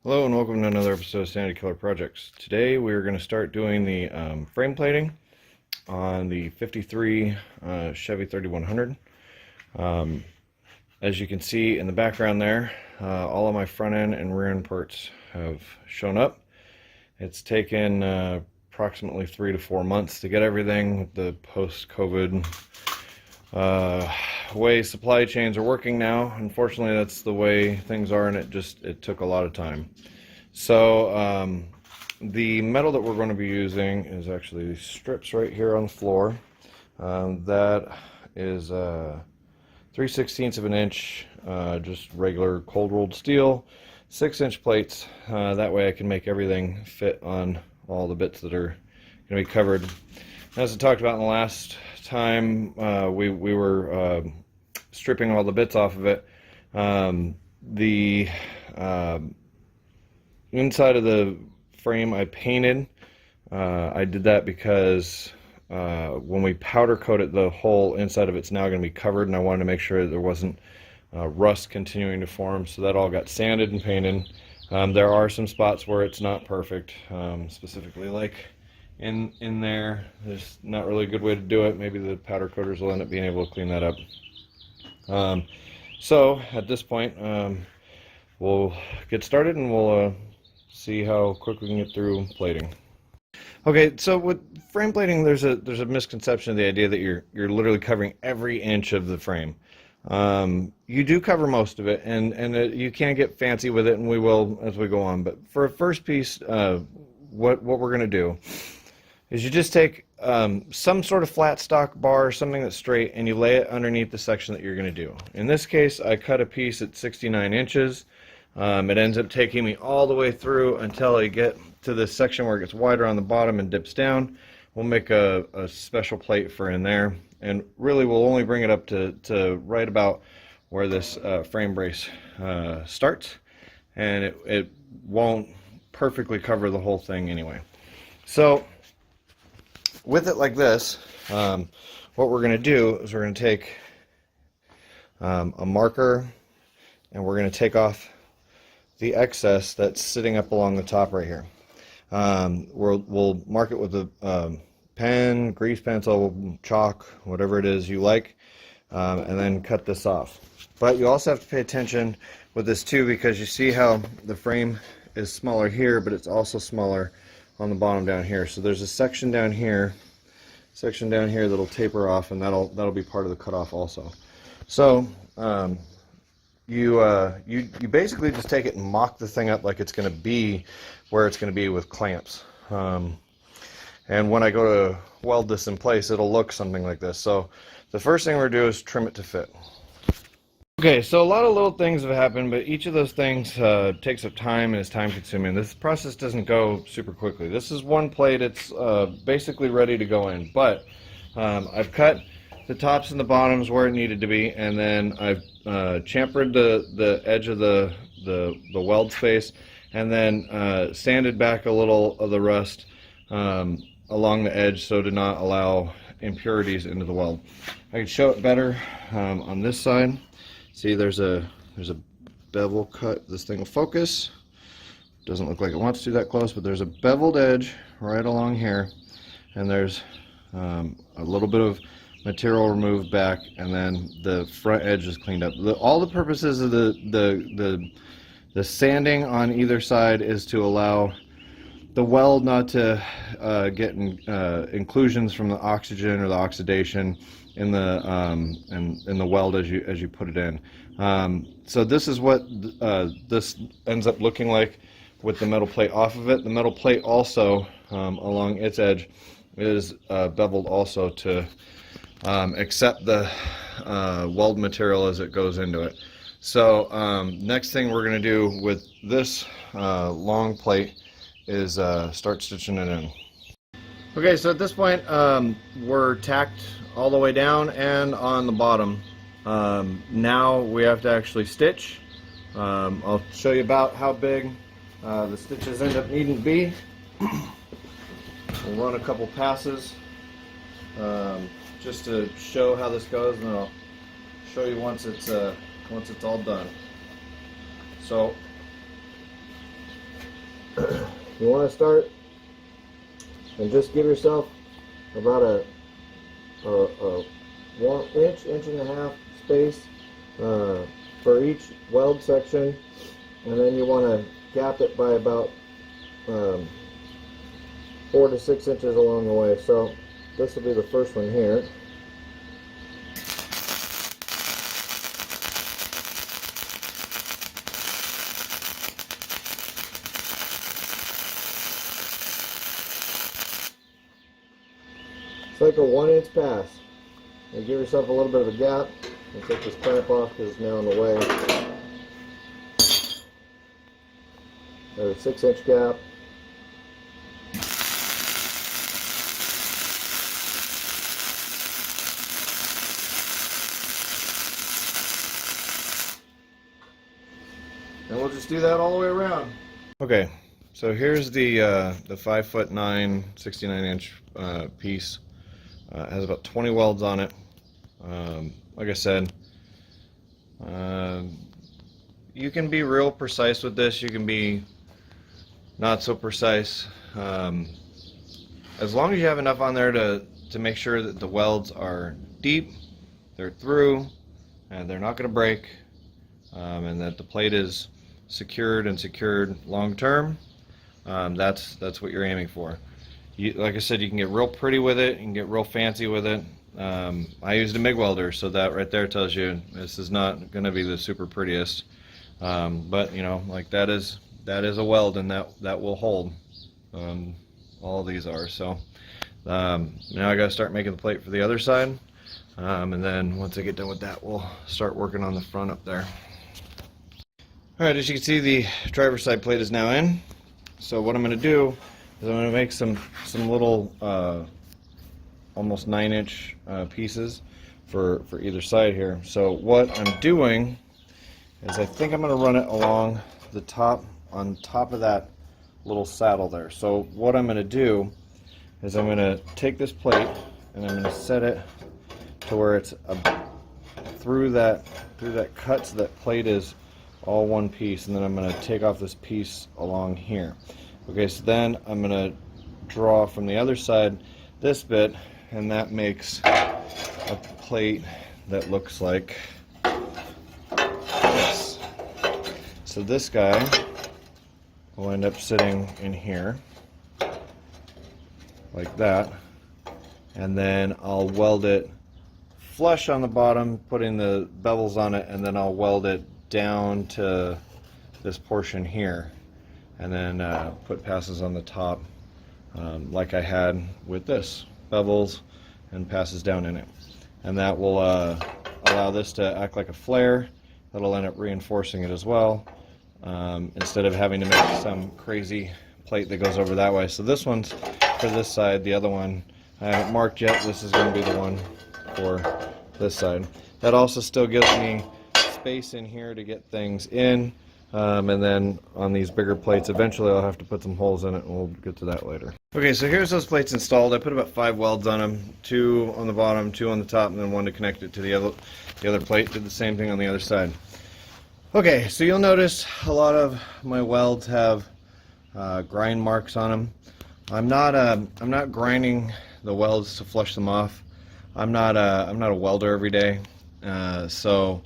Hello and welcome to another episode of Sandy Killer Projects. Today we're going to start doing the frame plating on the 53 Chevy 3100. As you can see in the background there, all of my front end and rear end parts have shown up. It's taken approximately 3 to 4 months to get everything with the post-COVID way supply chains are working now. Unfortunately, that's the way things are, and it took a lot of time. So the metal that we're going to be using is actually these strips right here on the floor. That is 3/16 of an inch, just regular cold rolled steel, 6-inch plates. That way I can make everything fit on all the bits that are going to be covered. As I talked about in the last time, we were stripping all the bits off of it. The inside of the frame I painted. I did that because when we powder coat it, the whole inside of it's now going to be covered, and I wanted to make sure that there wasn't rust continuing to form, so that all got sanded and painted. There are some spots where it's not perfect, specifically like in there. There's not really a good way to do it. Maybe the powder coaters will end up being able to clean that up. So at this point, we'll get started and we'll see how quick we can get through plating. Okay, so with frame plating, there's a misconception of the idea that you're literally covering every inch of the frame. You do cover most of it, and you can get fancy with it, and we will as we go on. But for a first piece, what we're going to do is you just take some sort of flat stock bar, something that's straight, and you lay it underneath the section that you're going to do. In this case, I cut a piece at 69 inches. It ends up taking me all the way through until I get to this section where it gets wider on the bottom and dips down. We'll make a special plate for in there, and really we'll only bring it up to right about where this frame brace starts, and it won't perfectly cover the whole thing anyway. So with it like this, what we're going to do is we're going to take a marker, and we're going to take off the excess that's sitting up along the top right here. We'll mark it with a pen, grease pencil, chalk, whatever it is you like, and then cut this off. But you also have to pay attention with this too, because you see how the frame is smaller here, but it's also smaller on the bottom down here. So there's a section down here that'll taper off, and that'll be part of the cutoff also. So you basically just take it and mock the thing up like it's going to be where it's going to be with clamps. And when I go to weld this in place, it'll look something like this. So the first thing we're going to do is trim it to fit. Okay, so a lot of little things have happened, but each of those things takes up time and is time consuming. This process doesn't go super quickly. This is one plate. It's basically ready to go in, but I've cut the tops and the bottoms where it needed to be, and then I've chamfered the edge of the weld space, and then sanded back a little of the rust along the edge so to not allow impurities into the weld. I can show it better on this side. See, there's a bevel cut. This thing will focus. Doesn't look like it wants to that close, but there's a beveled edge right along here, and there's a little bit of material removed back, and then the front edge is cleaned up. All the purposes of the sanding on either side is to allow the weld not to get inclusions from the oxygen or the oxidation in the weld as you put it in. So this is what this ends up looking like with the metal plate off of it. The metal plate also along its edge is beveled also to accept the weld material as it goes into it. So next thing we're going to do with this long plate is start stitching it in. Okay, so at this point we're tacked all the way down and on the bottom. Now we have to actually stitch. I'll show you about how big the stitches end up needing to be. We'll run a couple passes just to show how this goes, and then I'll show you once it's all done. So You want to start and just give yourself about a 1 inch, inch and a half space for each weld section, and then you want to gap it by about 4 to 6 inches along the way. So this will be the first one here. It's like a 1 inch pass. And give yourself a little bit of a gap and take this clamp off because it's now in the way. There's a 6 inch gap. And we'll just do that all the way around. Okay, so here's the 5'9", 69-inch piece. It has about 20 welds on it. Like I said, you can be real precise with this. You can be not so precise. As long as you have enough on there to make sure that the welds are deep, they're through, and they're not going to break, and that the plate is secured long term. That's what you're aiming for. Like I said, you can get real pretty with it, you can get real fancy with it. I used a MIG welder, so that right there tells you this is not going to be the super prettiest. But you know, like that is a weld, and that will hold. All of these are. So now I got to start making the plate for the other side, and then once I get done with that, we'll start working on the front up there. All right, as you can see, the driver's side plate is now in. So what I'm going to do is I'm going to make some little almost 9-inch pieces for either side here. So what I'm doing is I think I'm going to run it along the top, on top of that little saddle there. So what I'm going to do is I'm going to take this plate and I'm going to set it to where it's through that cut, so that plate is all one piece, and then I'm going to take off this piece along here. Okay, so then I'm going to draw from the other side this bit, and that makes a plate that looks like this. So this guy will end up sitting in here like that, and then I'll weld it flush on the bottom, putting the bevels on it, and then I'll weld it down to this portion here, and then put passes on the top, like I had with this, bevels and passes down in it, and that will allow this to act like a flare. That'll end up reinforcing it as well, instead of having to make some crazy plate that goes over that way. So this one's for this side, the other one I haven't marked yet. This is going to be the one for this side. That also still gives me space in here to get things in, and then on these bigger plates eventually I'll have to put some holes in it, and we'll get to that later. Okay, so here's those plates installed. I put about 5 welds on them, 2 on the bottom, 2 on the top, and then 1 to connect it to the other plate. Did the same thing on the other side. Okay, so you'll notice a lot of my welds have grind marks on them. I'm not grinding the welds to flush them off. I'm not a welder every day, so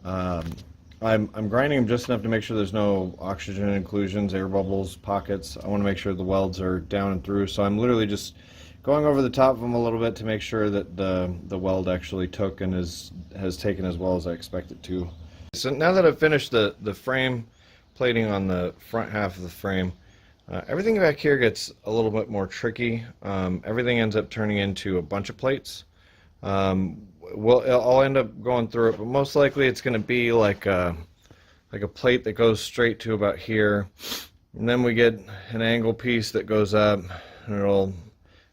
I'm grinding them just enough to make sure there's no oxygen inclusions, air bubbles, pockets. I want to make sure the welds are down and through, so I'm literally just going over the top of them a little bit to make sure that the weld actually took and has taken as well as I expect it to. So now that I've finished the frame plating on the front half of the frame, everything back here gets a little bit more tricky. Everything ends up turning into a bunch of plates. I'll end up going through it, but most likely it's going to be like a plate that goes straight to about here, and then we get an angle piece that goes up, and it'll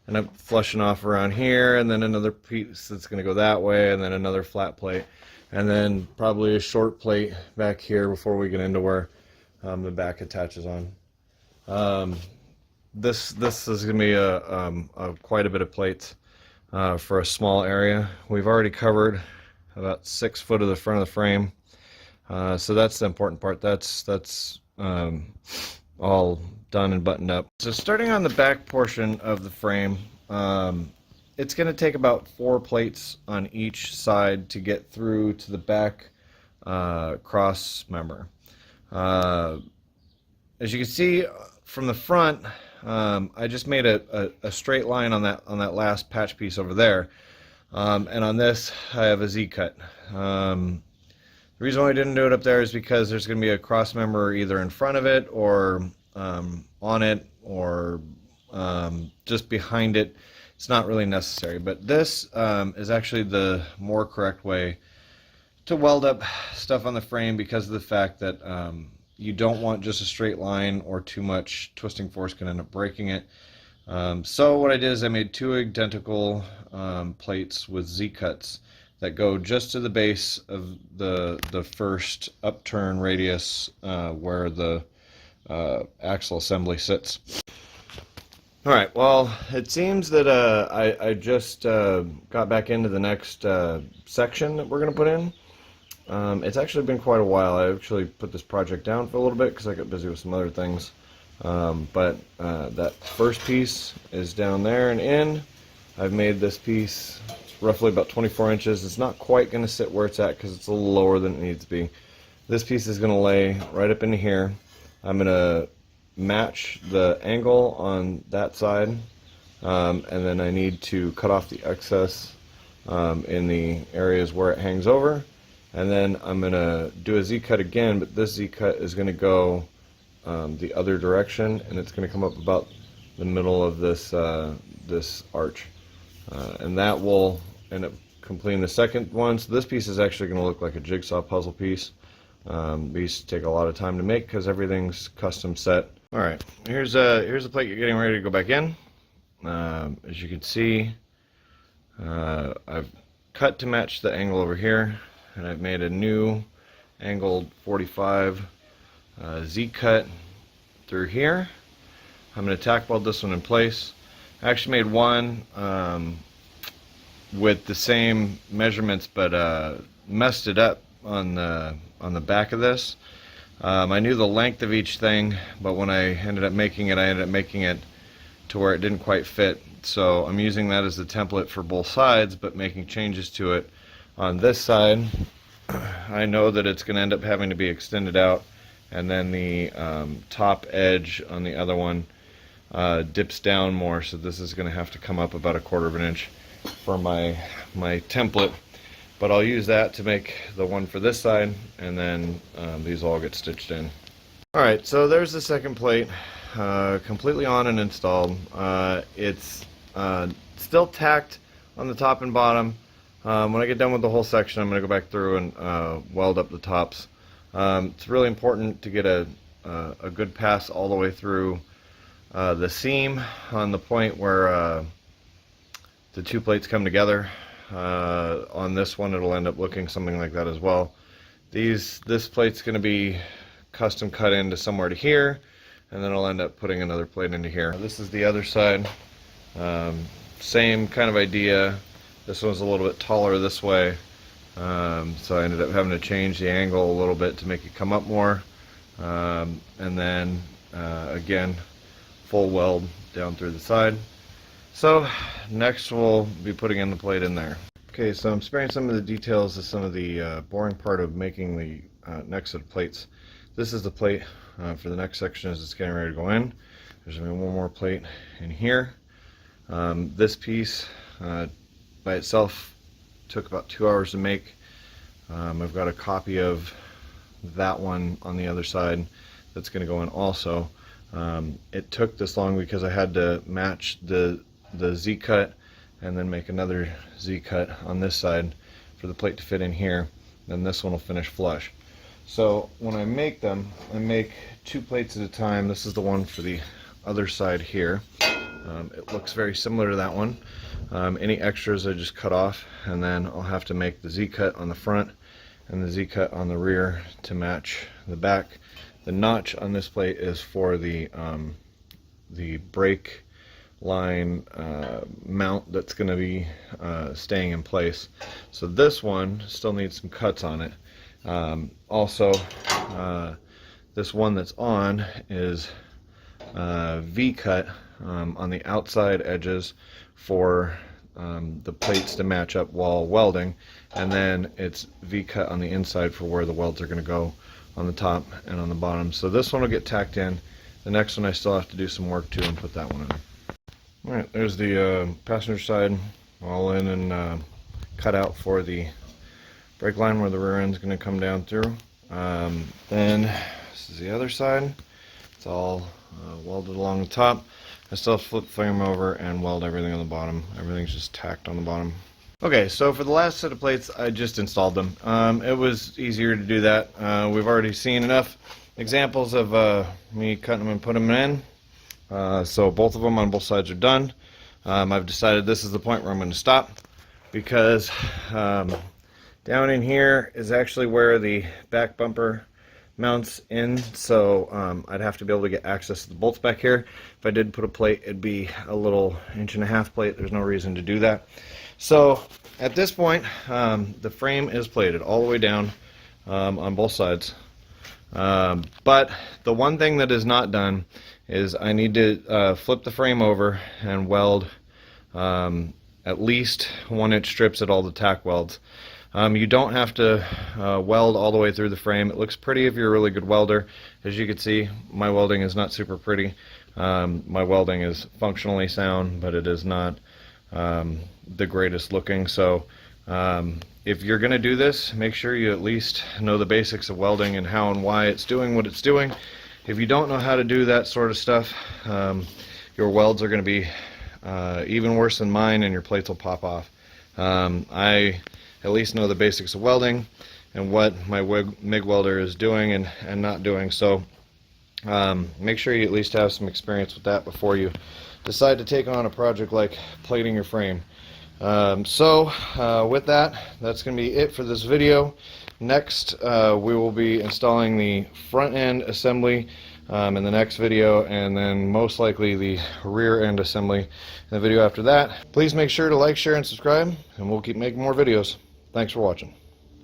end up flushing off around here, and then another piece that's going to go that way, and then another flat plate, and then probably a short plate back here before we get into where the back attaches on. This is going to be a quite a bit of plates. For a small area. We've already covered about 6 foot of the front of the frame, so that's the important part. That's all done and buttoned up. So starting on the back portion of the frame, it's going to take about 4 plates on each side to get through to the back cross member. As you can see from the front, I just made a straight line on that last patch piece over there, and on this I have a Z-cut. The reason why I didn't do it up there is because there's going to be a cross member either in front of it or on it or just behind it. It's not really necessary, but this is actually the more correct way to weld up stuff on the frame because of the fact that you don't want just a straight line, or too much twisting force can end up breaking it. So what I did is I made 2 identical plates with Z-cuts that go just to the base of the first upturn radius where the axle assembly sits. Alright, well, it seems that I just got back into the next section that we're going to put in. It's actually been quite a while. I actually put this project down for a little bit because I got busy with some other things. But that first piece is down there and in. I've made this piece roughly about 24 inches. It's not quite going to sit where it's at because it's a little lower than it needs to be. This piece is going to lay right up into here. I'm going to match the angle on that side, and then I need to cut off the excess in the areas where it hangs over, and then I'm going to do a Z-cut again, but this Z-cut is going to go the other direction, and it's going to come up about the middle of this this arch, and that will end up completing the second one. So this piece is actually going to look like a jigsaw puzzle piece. These take a lot of time to make because everything's custom set. Alright, here's the plate you're getting ready to go back in. As you can see, I've cut to match the angle over here, and I've made a new angled 45 Z-cut through here. I'm going to tack weld this one in place. I actually made one with the same measurements, but messed it up on the back of this. I knew the length of each thing, but when I ended up making it to where it didn't quite fit. So I'm using that as the template for both sides, but making changes to it. On this side, I know that it's going to end up having to be extended out, and then the top edge on the other one dips down more, so this is going to have to come up about 1/4 of an inch for my template. But I'll use that to make the one for this side, and then these all get stitched in. Alright, so there's the second plate, completely on and installed. It's still tacked on the top and bottom. When I get done with the whole section, I'm going to go back through and weld up the tops. It's really important to get a good pass all the way through the seam on the point where the 2 plates come together. On this one, it'll end up looking something like that as well. This plate's going to be custom cut into somewhere to here, and then I'll end up putting another plate into here. This is the other side. Same kind of idea. This one's a little bit taller this way, so I ended up having to change the angle a little bit to make it come up more, and then again, full weld down through the side. So next we'll be putting in the plate in there. Okay, so I'm sparing some of the details of some of the boring part of making the next set of plates. This is the plate for the next section as it's getting ready to go in. There's going to be one more plate in here. This piece by itself took about 2 hours to make. I've got a copy of that one on the other side that's going to go in also. It took this long because I had to match the Z-cut and then make another Z-cut on this side for the plate to fit in here. Then this one will finish flush. So when I make them, I make 2 plates at a time. This is the one for the other side here. It looks very similar to that one. Any extras I just cut off, and then I'll have to make the Z-cut on the front and the Z-cut on the rear to match the back. The notch on this plate is for the brake line mount that's going to be staying in place. So this one still needs some cuts on it. Also, this one that's on is V-cut on the outside edges for the plates to match up while welding, and then it's V-cut on the inside for where the welds are going to go on the top and on the bottom. So this one will get tacked in. The next one I still have to do some work to and put that one in. Alright, there's the passenger side all in and cut out for the brake line where the rear end's going to come down through. Then this is the other side. It's all welded along the top. I still have to flip the frame over and weld everything on the bottom. Everything's just tacked on the bottom. Okay, so for the last set of plates, I just installed them. It was easier to do that. We've already seen enough examples of me cutting them and putting them in. So both of them on both sides are done. I've decided this is the point where I'm going to stop, because down in here is actually where the back bumper mounts in, so I'd have to be able to get access to the bolts back here. If I did put a plate, it'd be a little 1.5 inch plate. There's no reason to do that. So at this point, the frame is plated all the way down on both sides. But the one thing that is not done is I need to flip the frame over and weld at least 1 inch strips at all the tack welds. You don't have to weld all the way through the frame. It looks pretty if you're a really good welder. As you can see, my welding is not super pretty. My welding is functionally sound, but it is not the greatest looking. So if you're going to do this, make sure you at least know the basics of welding and how and why it's doing what it's doing. If you don't know how to do that sort of stuff, your welds are going to be even worse than mine, and your plates will pop off. I at least know the basics of welding and what my MIG welder is doing and not doing. So make sure you at least have some experience with that before you decide to take on a project like plating your frame. With that, that's going to be it for this video. Next, we will be installing the front end assembly in the next video, and then most likely the rear end assembly in the video after that. Please make sure to like, share, and subscribe, and we'll keep making more videos. Thanks for watching.